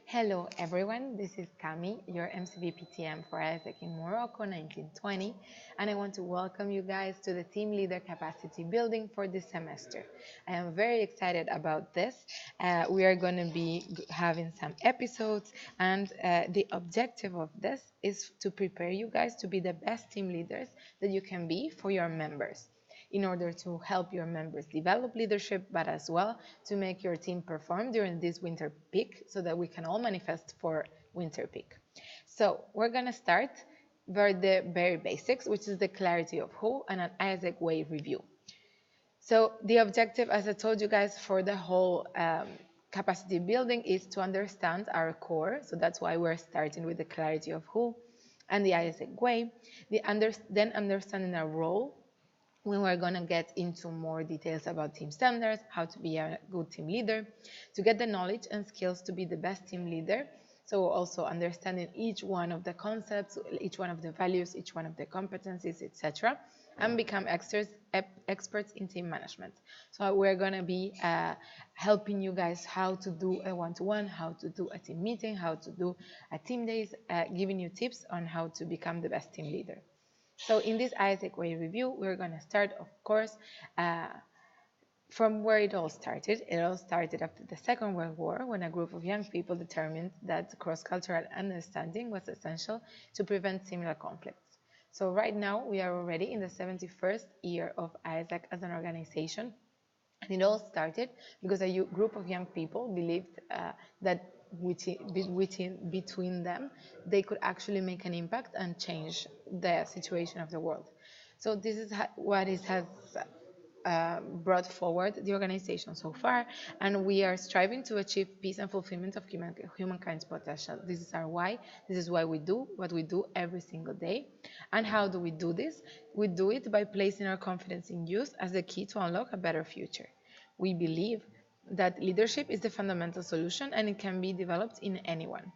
Hello everyone, this is Cami, your MCVPTM for Isaac in Morocco 1920, and I want to welcome you guys to the Team Leader Capacity Building for this semester. I am very excited about this. We are going to be having some episodes, and the objective of this is to prepare you guys to be the best team leaders that you can be for your members in order to help your members develop leadership, but as well to make your team perform during this winter peak so that we can all manifest for winter peak. So we're going to start with the very basics, which is the clarity of who and an Isaac Way review. So the objective, as I told you guys, for the whole capacity building is to understand our core. So that's why we're starting with the clarity of who and the Isaac Way. Then understanding our role, when we're going to get into more details about team standards, how to be a good team leader, to get the knowledge and skills to be the best team leader. So also understanding each one of the concepts, each one of the values, each one of the competencies, etc., and become experts in team management. So we're going to be helping you guys how to do a one-to-one, how to do a team meeting, how to do a team days, giving you tips on how to become the best team leader. So in this Isaac Way review, we're going to start, of course, from where it all started. It all started after the Second World War, when a group of young people determined that cross-cultural understanding was essential to prevent similar conflicts. So right now, we are already in the 71st year of Isaac as an organization. And it all started because a group of young people believed that between them, they could actually make an impact and change the situation of the world. So this is what it has brought forward the organization so far, and we are striving to achieve peace and fulfillment of humankind's potential. This is our why. This is why we do what we do every single day. And how do we do this? We do it by placing our confidence in youth as the key to unlock a better future. We believe that leadership is the fundamental solution and it can be developed in anyone.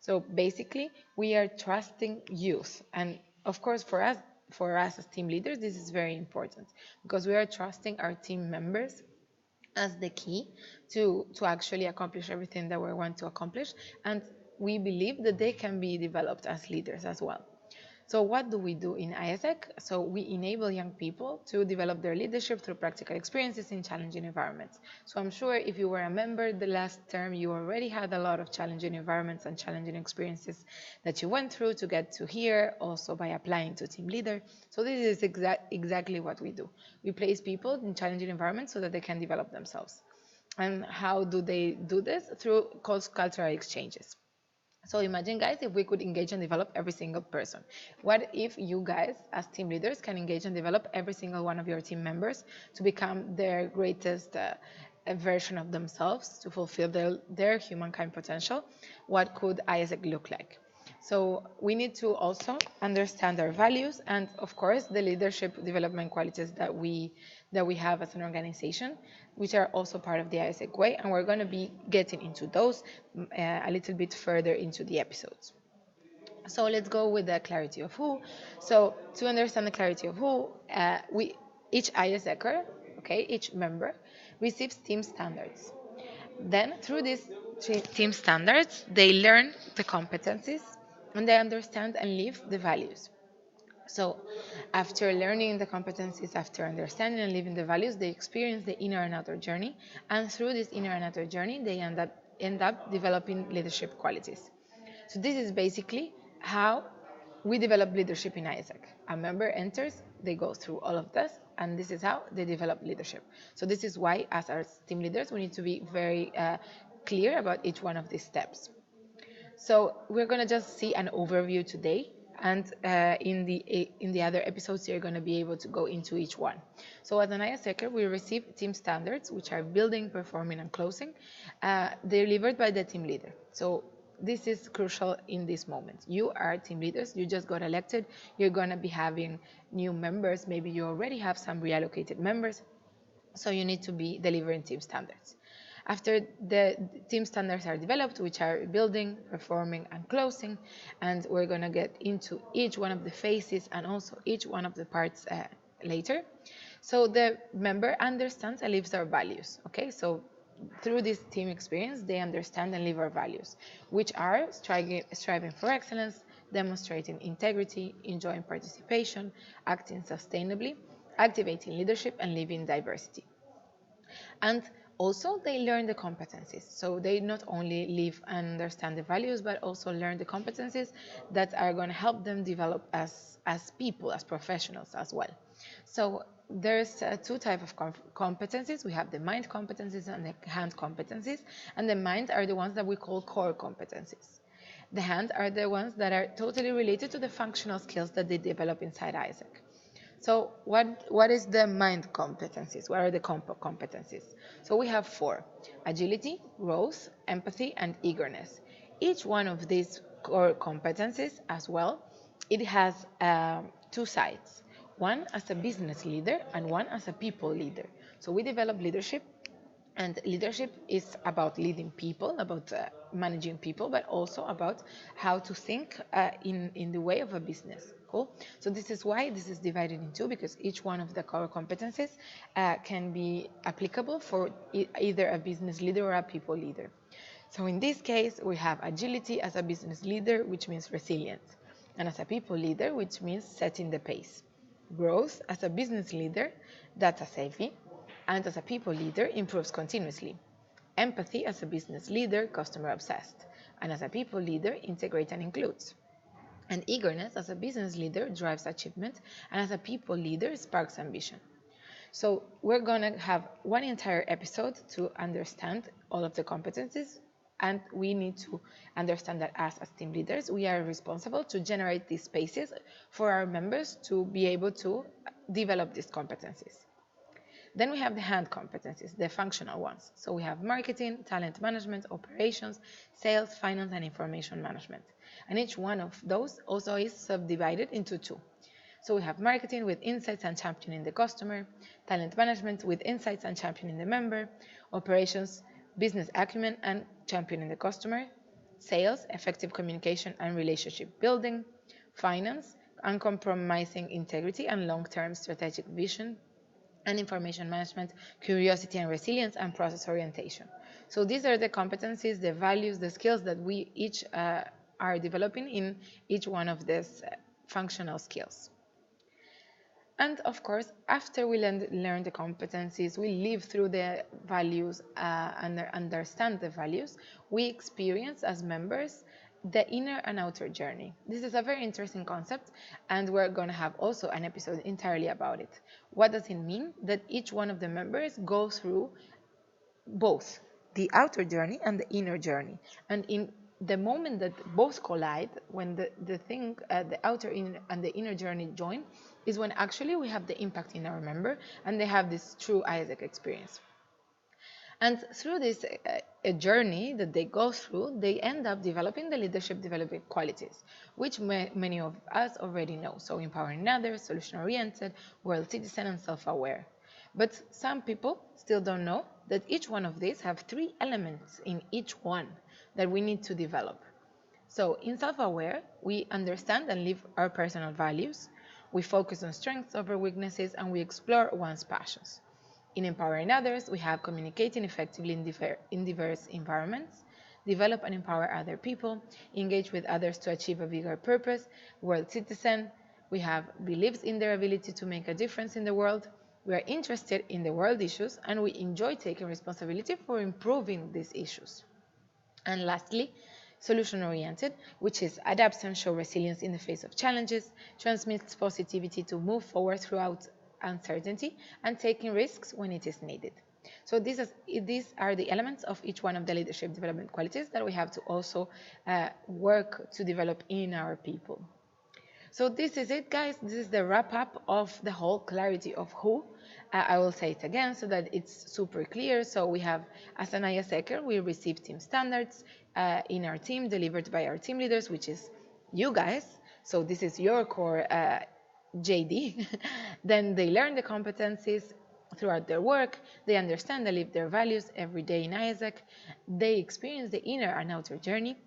So basically, we are trusting youth. And of course, for us as team leaders, this is very important because we are trusting our team members as the key to actually accomplish everything that we want to accomplish. And we believe that they can be developed as leaders as well. So what do we do in ISEC? So we enable young people to develop their leadership through practical experiences in challenging environments. So I'm sure if you were a member the last term, you already had a lot of challenging environments and challenging experiences that you went through to get to here, also by applying to team leader. So this is exactly what we do. We place people in challenging environments so that they can develop themselves. And how do they do this? Through cross-cultural exchanges. So imagine, guys, if we could engage and develop every single person. What if you guys, as team leaders, can engage and develop every single one of your team members to become their greatest version of themselves, to fulfill their humankind potential? What could ISEC look like? So we need to also understand our values and, of course, the leadership development qualities that we have as an organization, which are also part of the ISEC way, and we're going to be getting into those a little bit further into the episodes. So let's go with the clarity of who. So to understand the clarity of who, each ISECer, okay, each member receives team standards. Then, through these team standards, they learn the competencies and they understand and live the values. So, after learning the competencies, after understanding and living the values, they experience the inner and outer journey. And through this inner and outer journey, they end up developing leadership qualities. So, this is basically how we develop leadership in ISAC. A member enters, they go through all of this, and this is how they develop leadership. So this is why, as our team leaders, we need to be very clear about each one of these steps. So we're going to just see an overview today, and in the other episodes, you're going to be able to go into each one. So as an ISECer, we receive team standards, which are building, performing, and closing, delivered by the team leader. So this is crucial in this moment. You are team leaders, you just got elected, you're going to be having new members, maybe you already have some reallocated members, so you need to be delivering team standards. After the team standards are developed, which are building, performing, and closing, and we're going to get into each one of the phases and also each one of the parts later. So the member understands and lives our values. Okay, so through this team experience, they understand and live our values, which are striving for excellence, demonstrating integrity, enjoying participation, acting sustainably, activating leadership, and living diversity. And also they learn the competencies, so they not only live and understand the values but also learn the competencies that are going to help them develop as people, as professionals as well. So there's two types of competencies. We have the mind competencies and the hand competencies, and the mind are the ones that we call core competencies. The hand are the ones that are totally related to the functional skills that they develop inside Isaac. So what is the mind competencies? What are the competencies? So we have four: agility, growth, empathy, and eagerness. Each one of these core competencies as well, it has two sides. One as a business leader and one as a people leader. So we develop leadership, and leadership is about leading people, about managing people, but also about how to think in the way of a business. Cool. So this is why this is divided in two, because each one of the core competencies can be applicable for either a business leader or a people leader. So in this case, we have agility as a business leader, which means resilience, and as a people leader, which means setting the pace. Growth as a business leader, data savvy, and as a people leader, improves continuously. Empathy as a business leader, customer obsessed, and as a people leader, integrates and includes. And eagerness as a business leader drives achievement, and as a people leader, sparks ambition. So we're going to have one entire episode to understand all of the competencies, and we need to understand that as team leaders, we are responsible to generate these spaces for our members to be able to develop these competencies. Then we have the hand competencies, the functional ones. So we have marketing, talent management, operations, sales, finance, and information management. And each one of those also is subdivided into two. So we have marketing with insights and championing the customer, talent management with insights and championing the member, operations, business acumen and championing the customer, sales, effective communication and relationship building, finance, uncompromising integrity and long-term strategic vision, and information management, curiosity and resilience, and process orientation. So these are the competencies, the values, the skills that we each are developing in each one of these functional skills. And of course, after we learn the competencies, we live through the values and understand the values, we experience as members the inner and outer journey. This is a very interesting concept, and we're going to have also an episode entirely about it. What does it mean? That each one of the members goes through both the outer journey and the inner journey. And in the moment that both collide, when the outer and the inner journey join, is when actually we have the impact in our member and they have this true Isaac experience. And through this journey that they go through, they end up developing the leadership development qualities, which many of us already know. So empowering others, solution-oriented, world citizen, and self-aware. But some people still don't know that each one of these have three elements in each one that we need to develop. So in self-aware, we understand and live our personal values. We focus on strengths over weaknesses, and we explore one's passions. In empowering others, we have communicating effectively in diverse environments, develop and empower other people, engage with others to achieve a bigger purpose, world citizen. We have beliefs in their ability to make a difference in the world. We are interested in the world issues, and we enjoy taking responsibility for improving these issues. And lastly, solution-oriented, which is adapts and shows resilience in the face of challenges, transmits positivity to move forward throughout uncertainty, and taking risks when it is needed. So these are the elements of each one of the leadership development qualities that we have to also work to develop in our people. So this is it, guys. This is the wrap up of the whole clarity of who. I will say it again so that it's super clear. So we have, as an ISECer, we receive team standards in our team delivered by our team leaders, which is you guys. So this is your core JD. Then they learn the competencies throughout their work. They understand and live their values every day in Isaac. They experience the inner and outer journey.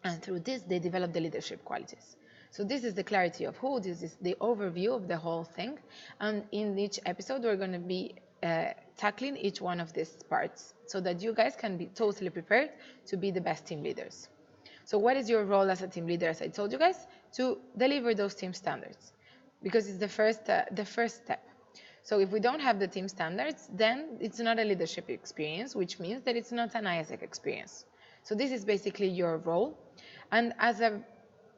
And through this, they develop the leadership qualities. So this is the clarity of who. This is the overview of the whole thing. And in each episode, we're going to be tackling each one of these parts so that you guys can be totally prepared to be the best team leaders. So what is your role as a team leader? As I told you guys, to deliver those team standards, because it's the first step. So if we don't have the team standards, then it's not a leadership experience, which means that it's not an ISEC experience. So this is basically your role. And as a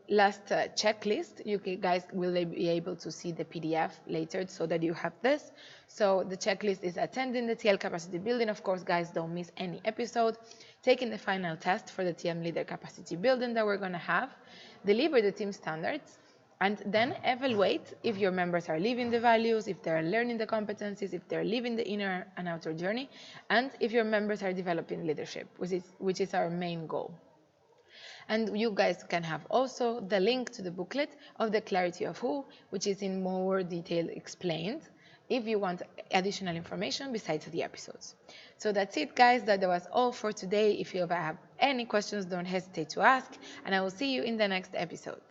last checklist, you guys will be able to see the PDF later so that you have this. So the checklist is attending the TL capacity building. Of course, guys, don't miss any episode. Taking the final test for the team leader capacity building that we're going to have. Deliver the team standards. And then evaluate if your members are living the values, if they're learning the competencies, if they're living the inner and outer journey, and if your members are developing leadership, which is our main goal. And you guys can have also the link to the booklet of the Clarity of Who, which is in more detail explained if you want additional information besides the episodes. So that's it, guys. That was all for today. If you ever have any questions, don't hesitate to ask, and I will see you in the next episode.